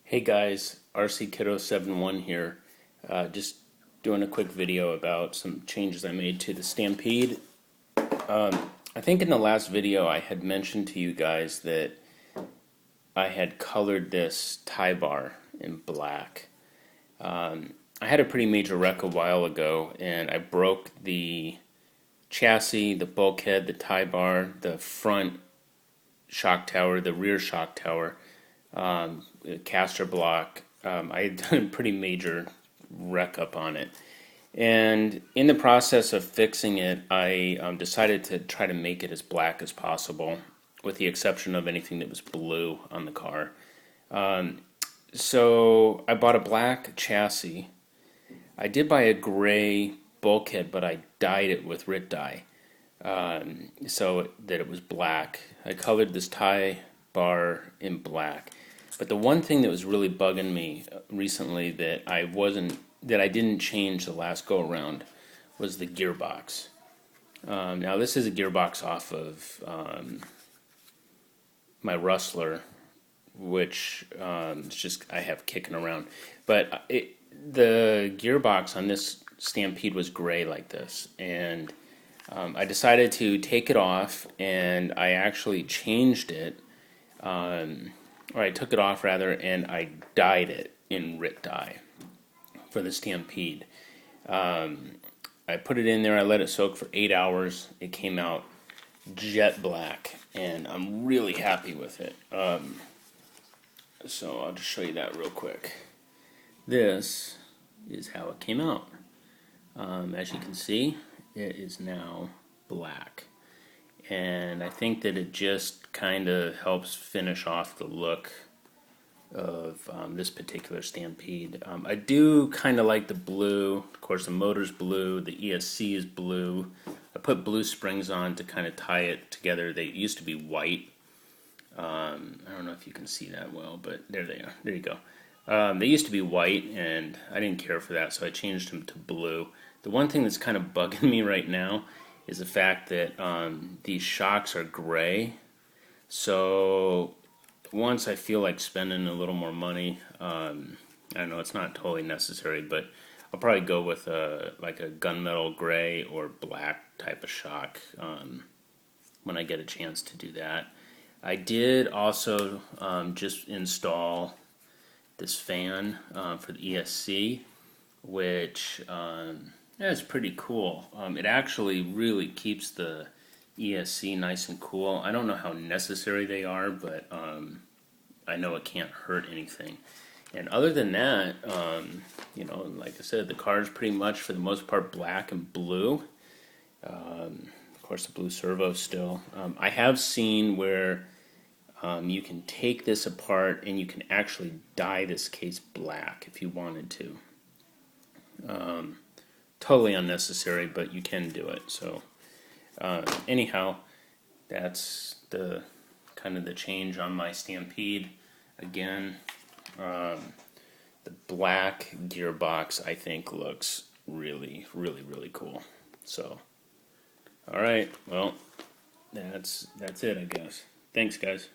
Hey guys, RC Kiddo 71 here. Just doing a quick video about some changes I made to the Stampede. I think in the last video I had mentioned to you guys that I had colored this tie bar in black. I had a pretty major wreck a while ago and I broke the chassis, the bulkhead, the tie bar, the front shock tower, the rear shock tower, caster block. I had done a pretty major wreck up on it. And in the process of fixing it, I decided to try to make it as black as possible, with the exception of anything that was blue on the car. So I bought a black chassis. I did buy a gray bulkhead, but I dyed it with Rit Dye so that it was black. I colored this tie bar in black. But the one thing that was really bugging me recently that I didn't change the last go around was the gearbox. Now this is a gearbox off of my Rustler, which it's just I have kicking around. But the gearbox on this Stampede was gray like this, and I decided to take it off, and I actually changed it. Or I took it off rather, and I dyed it in Rit Dye for the Stampede. I put it in there, I let it soak for 8 hours. It came out jet black, and I'm really happy with it. So I'll just show you that real quick. This is how it came out. As you can see, it is now black. And I think that it just kind of helps finish off the look of this particular Stampede. I do kind of like the blue. Of course, the motor's blue, the ESC is blue. I put blue springs on to kind of tie it together. They used to be white. I don't know if you can see that well, but there they are. There you go. They used to be white, and I didn't care for that, so I changed them to blue. The one thing that's kind of bugging me right now is the fact that these shocks are gray. So once I feel like spending a little more money, I know it's not totally necessary, but I'll probably go with like a gunmetal gray or black type of shock when I get a chance to do that. I did also just install this fan for the ESC, which it's pretty cool. It actually really keeps the ESC nice and cool. I don't know how necessary they are, but I know it can't hurt anything. And other than that, you know, like I said, the car is pretty much for the most part black and blue. Of course, the blue servo still. I have seen where you can take this apart and you can actually dye this case black if you wanted to. Totally unnecessary, but you can do it. So anyhow, that's the kind of the change on my Stampede. Again, the black gearbox I think looks really, really, really cool. So, all right, well, that's it, I guess. Thanks, guys.